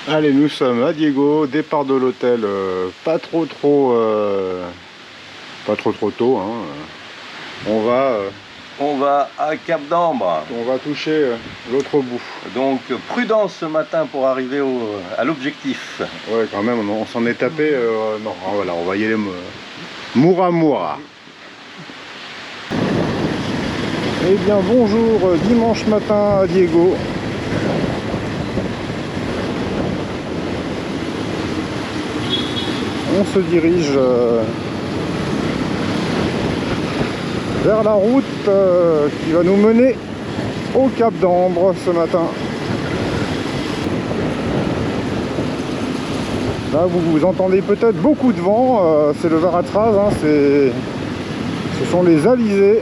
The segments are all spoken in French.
Allez, nous sommes à Diego, départ de l'hôtel, pas trop tôt, hein. On va à Cap d'Ambre. On va toucher l'autre bout. Donc prudence ce matin pour arriver à l'objectif. Ouais, quand même, on s'en est tapé. Non, voilà, on va y aller moura moura. Eh bien, bonjour, dimanche matin à Diego. On se dirige vers la route qui va nous mener au Cap d'Ambre ce matin. Là, vous entendez peut-être beaucoup de vent, c'est le Varatraz, hein, ce sont les alizés.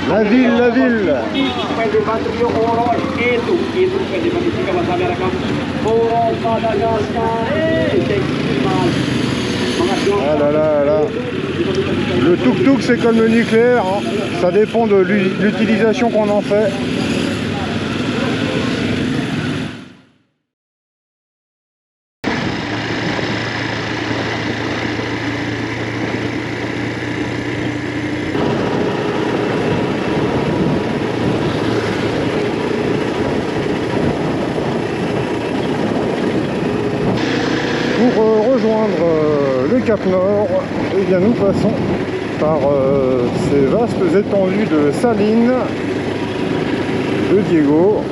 La ville. Ah là là là. Le tuk-tuk c'est comme le nucléaire, hein. Ça dépend de l'utilisation qu'on en fait. Pour rejoindre le Cap Nord, eh bien nous passons par ces vastes étendues de salines de Diego.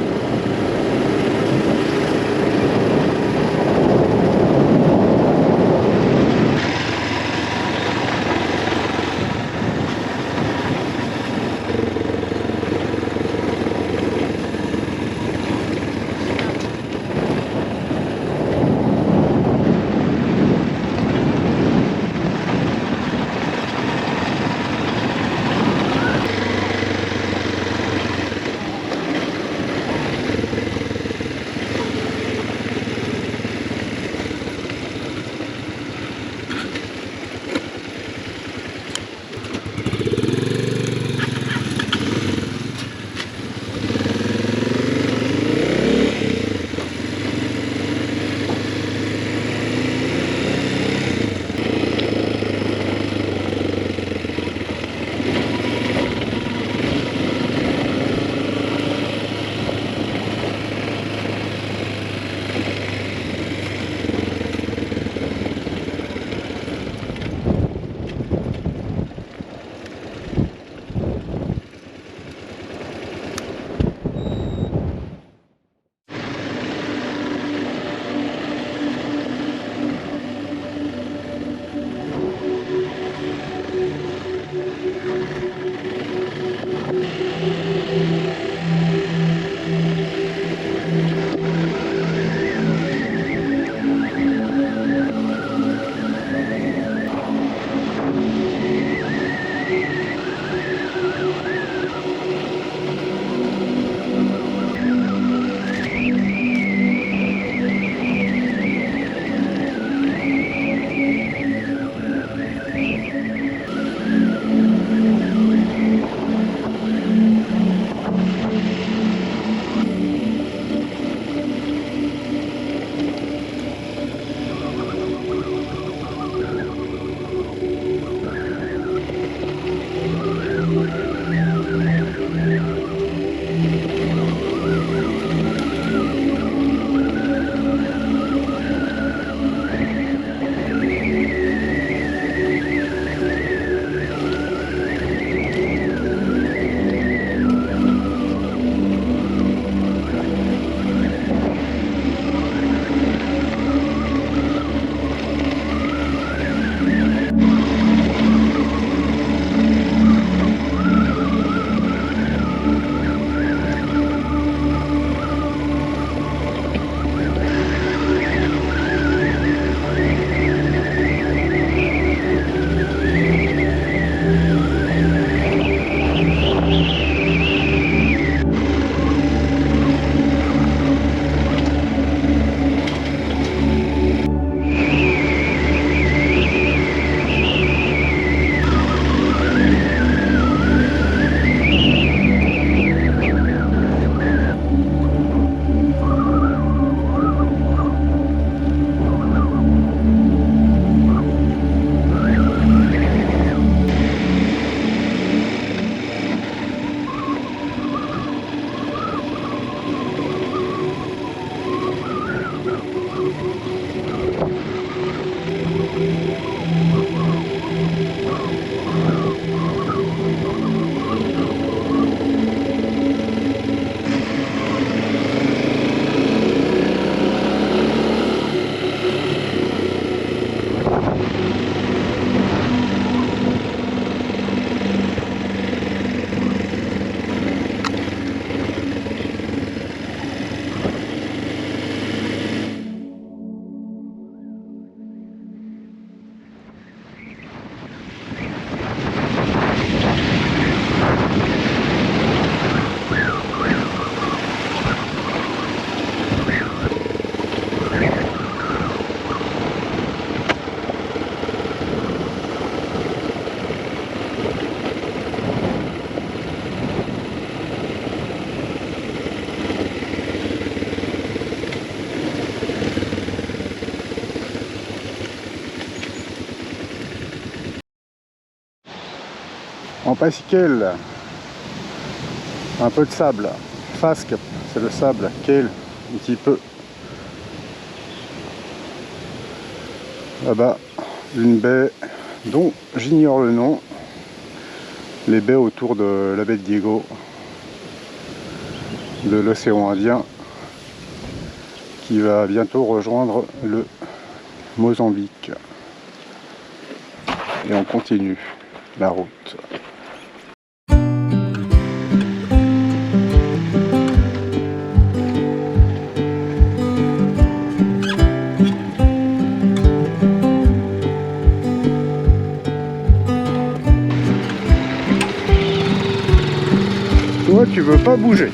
en pasquel. Un peu de sable. Fasque, c'est le sable. Kale, un petit peu. Là-bas, une baie dont j'ignore le nom. Les baies autour de la baie de Diego, de l'océan Indien, qui va bientôt rejoindre le Mozambique. Et on continue la route. Toi, tu veux pas bouger.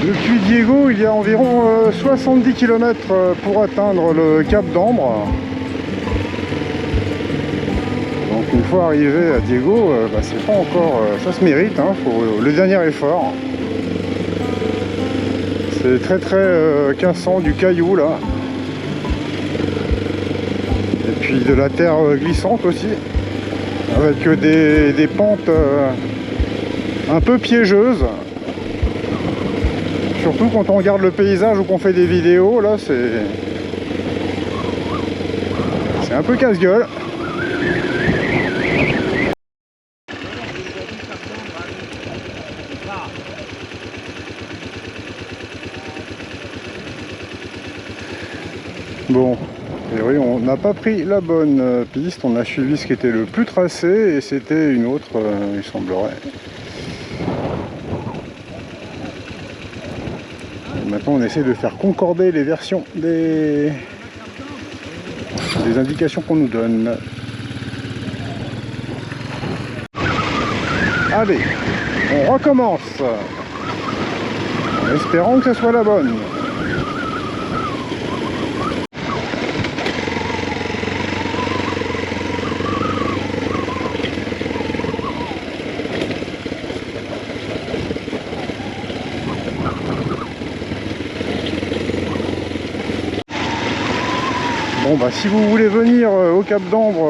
Depuis Diego, il y a environ 70 km pour atteindre le Cap d'Ambre. Donc une fois arrivé à Diego, c'est pas encore... ça se mérite, hein, faut le dernier effort. C'est très cassant, du caillou là. Et puis de la terre glissante aussi. Avec des pentes un peu piégeuses. Surtout quand on regarde le paysage ou qu'on fait des vidéos, là c'est un peu casse-gueule. Bon, et oui, on n'a pas pris la bonne piste, on a suivi ce qui était le plus tracé et c'était une autre, il semblerait. Maintenant on essaie de faire concorder les versions des indications qu'on nous donne. Allez, on recommence en espérant que ce soit la bonne. Bon bah si vous voulez venir au Cap d'Ambre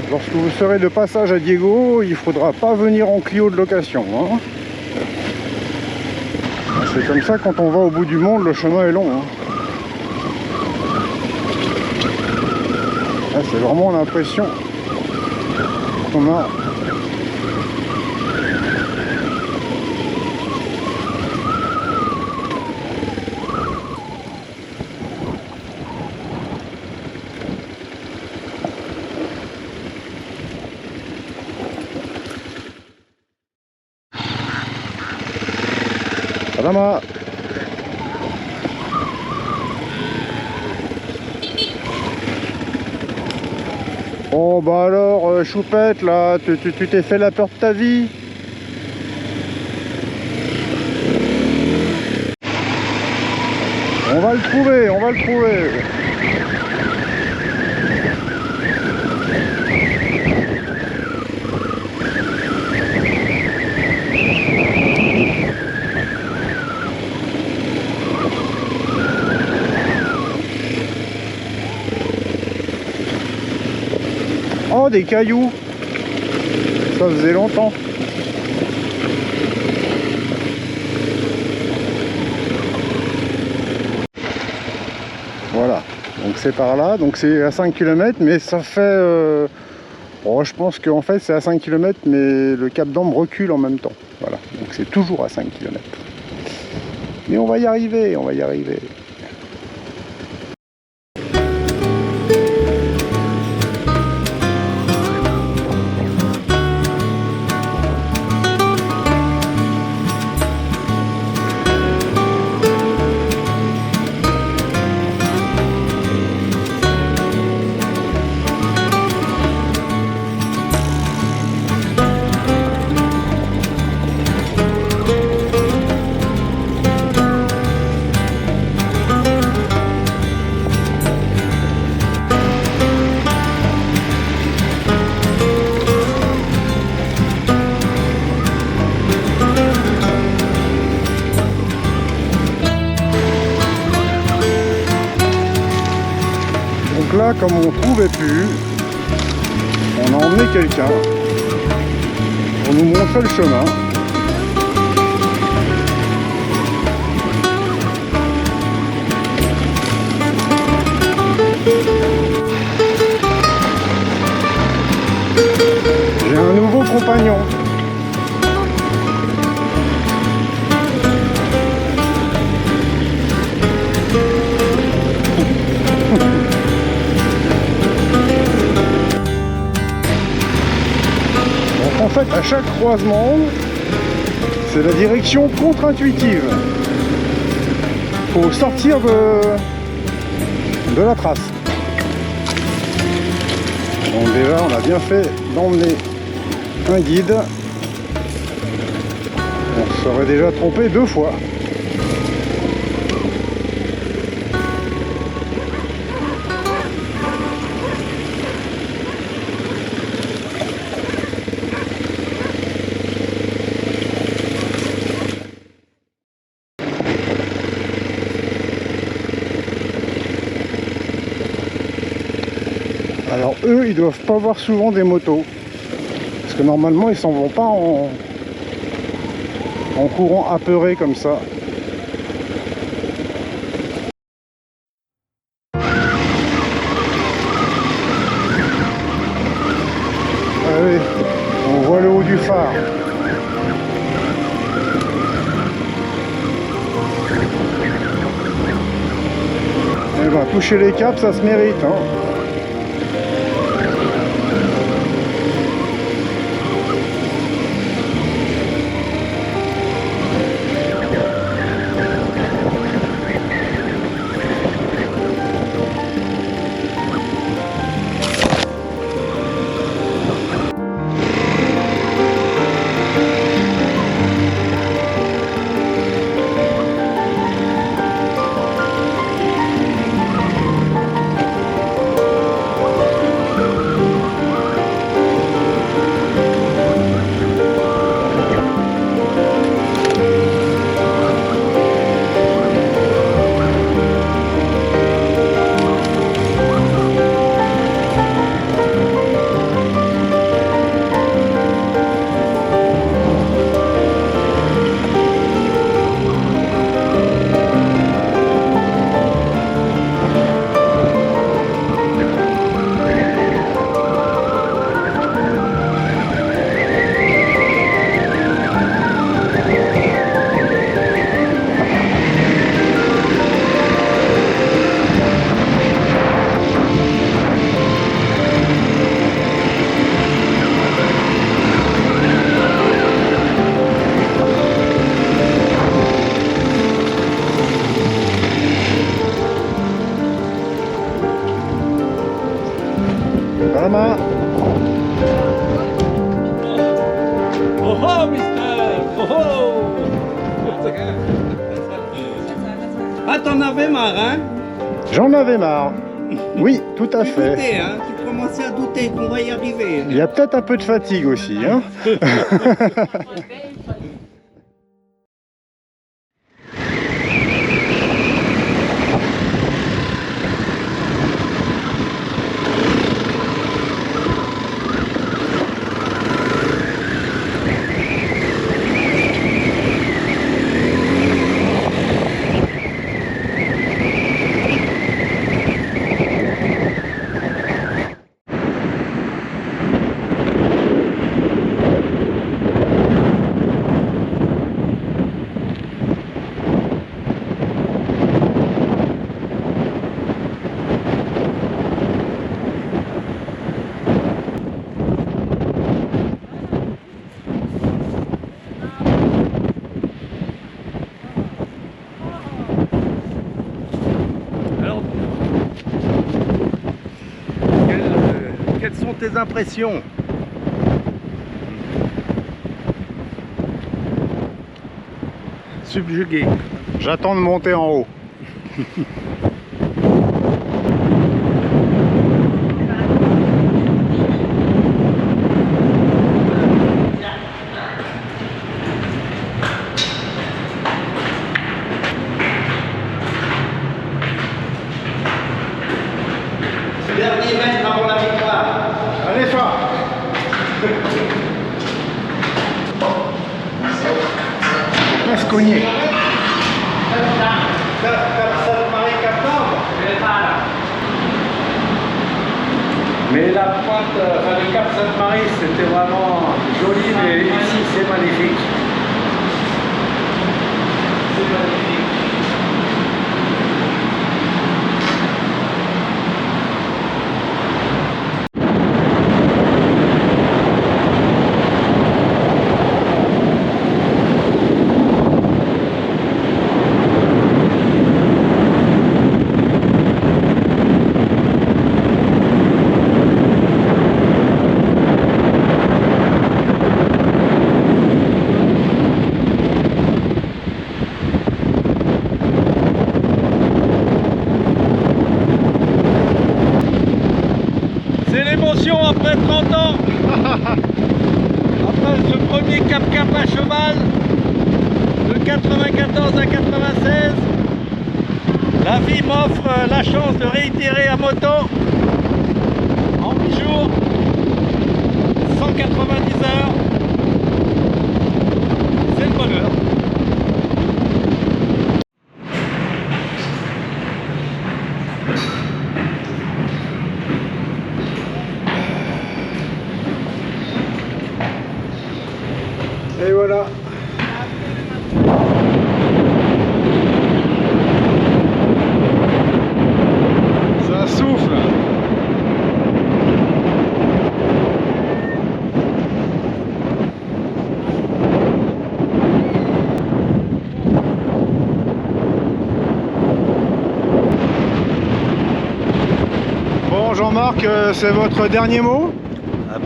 lorsque vous serez de passage à Diego, il faudra pas venir en Clio de location, hein. C'est comme ça, quand on va au bout du monde, le chemin est long, hein. Là, c'est vraiment l'impression qu'on a. Salama. Bon bah alors Choupette là, tu t'es fait la peur de ta vie. On va le trouver, on va le trouver. Oh, des cailloux. Ça faisait longtemps. Voilà, donc c'est par là, donc c'est à 5 km, mais ça fait... oh, je pense qu'en fait c'est à 5 km, mais le Cap d'Ambre recule en même temps. Voilà, donc c'est toujours à 5 km. Mais on va y arriver, on va y arriver. Donc là, comme on trouvait plus, on a emmené quelqu'un pour nous montrer le chemin. J'ai un nouveau compagnon. En fait, à chaque croisement, c'est la direction contre-intuitive. Faut sortir de la trace. Donc déjà, on a bien fait d'emmener un guide. On se serait déjà trompé 2 fois. Alors eux, ils doivent pas voir souvent des motos. Parce que normalement, ils s'en vont pas en courant apeuré comme ça. Allez, on voit le haut du phare. Eh ben, toucher les caps, ça se mérite, hein. Vraiment. Oh oh, mister! Oh oh! Ah, t'en avais marre, hein? J'en avais marre. Oui, tout à Tu fait. doutais, hein? Tu commençais à douter qu'on va y arriver. Il y a peut-être un peu de fatigue aussi, hein. tes impressions? Subjugué. J'attends de monter en haut. Dernier mètre avant la victoire. Allez, fort. On va se cogner. Mais la pointe, le Cap Sainte-Marie, c'était vraiment joli, mais ici c'est magnifique. C'est magnifique. C'est l'émotion après 30 ans. Après ce premier cap-cap à cheval, de 94 à 96, la vie m'offre la chance de réitérer à moto en 8 jours, 190 heures. C'est le bonheur. Et voilà. Ça souffle. Bon, Jean-Marc, c'est votre dernier mot? Ah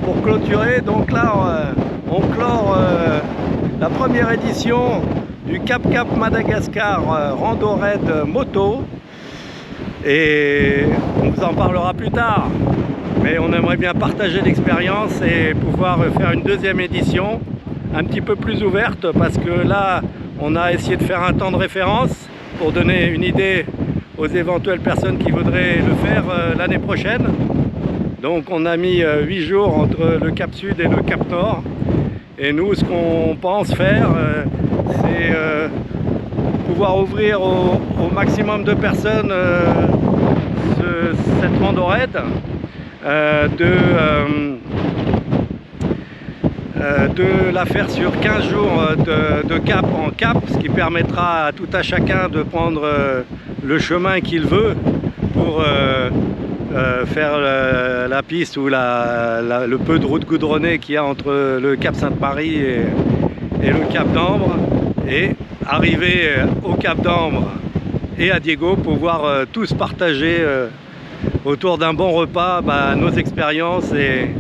pour clôturer, donc là on clore la première édition du Cap-Cap Madagascar Rando Raid Moto, et on vous en parlera plus tard, mais on aimerait bien partager l'expérience et pouvoir faire une deuxième édition un petit peu plus ouverte, parce que là on a essayé de faire un temps de référence pour donner une idée aux éventuelles personnes qui voudraient le faire l'année prochaine. Donc on a mis 8 jours entre le Cap Sud et le Cap Nord, et nous ce qu'on pense faire c'est pouvoir ouvrir au maximum de personnes cette rando raid, de la faire sur 15 jours de cap en cap, ce qui permettra à tout à chacun de prendre le chemin qu'il veut pour faire la piste ou le peu de route goudronnée qu'il y a entre le Cap Sainte-Marie et le Cap d'Ambre, et arriver au Cap d'Ambre et à Diego, pouvoir tous partager autour d'un bon repas nos expériences et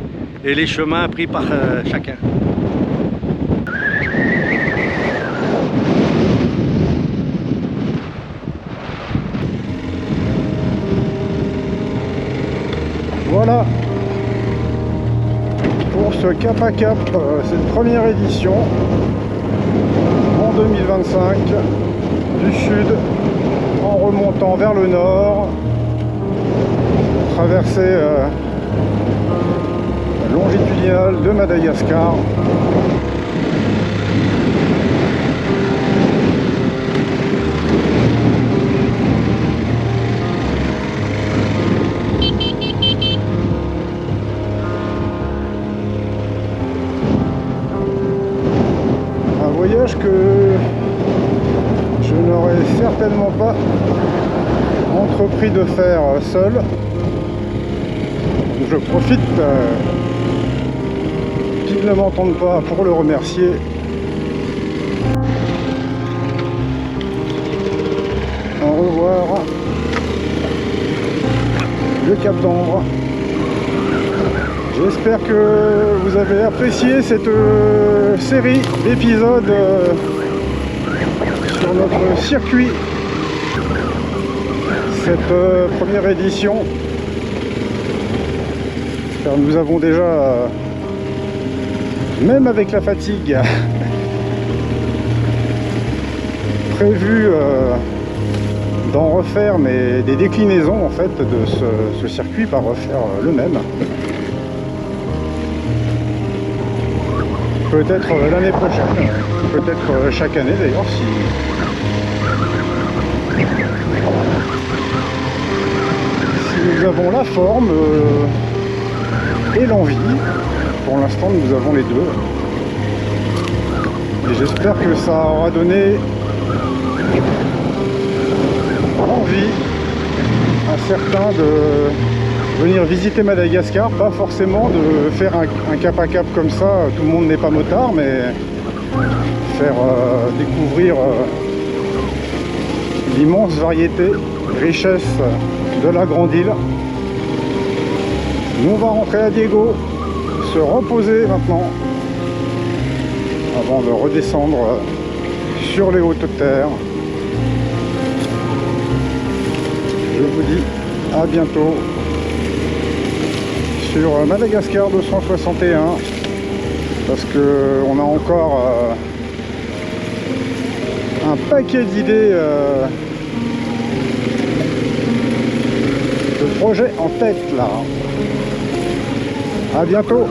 les chemins pris par chacun. Voilà pour ce cap à cap, cette première édition en 2025 du sud en remontant vers le nord, traversée longitudinale de Madagascar. Voyage que je n'aurais certainement pas entrepris de faire seul. Je profite qu'ils ne m'entendent pas pour le remercier. Au revoir. le Cap d'Ambre. J'espère que vous avez apprécié cette série d'épisodes sur notre circuit, cette première édition. Car nous avons déjà, même avec la fatigue, prévu d'en refaire, mais des déclinaisons en fait de ce circuit, pas refaire le même. Peut-être l'année prochaine, peut-être chaque année d'ailleurs, si nous avons la forme et l'envie. Pour l'instant nous avons les deux. Et j'espère que ça aura donné envie à certains de venir visiter Madagascar, pas forcément de faire un cap à cap comme ça, tout le monde n'est pas motard, mais faire découvrir l'immense variété, richesse de la grande île. Nous on va rentrer à Diego, se reposer maintenant, avant de redescendre sur les hautes terres. Je vous dis à bientôt sur Madagascar 261, parce que on a encore un paquet d'idées de projets en tête là. À bientôt.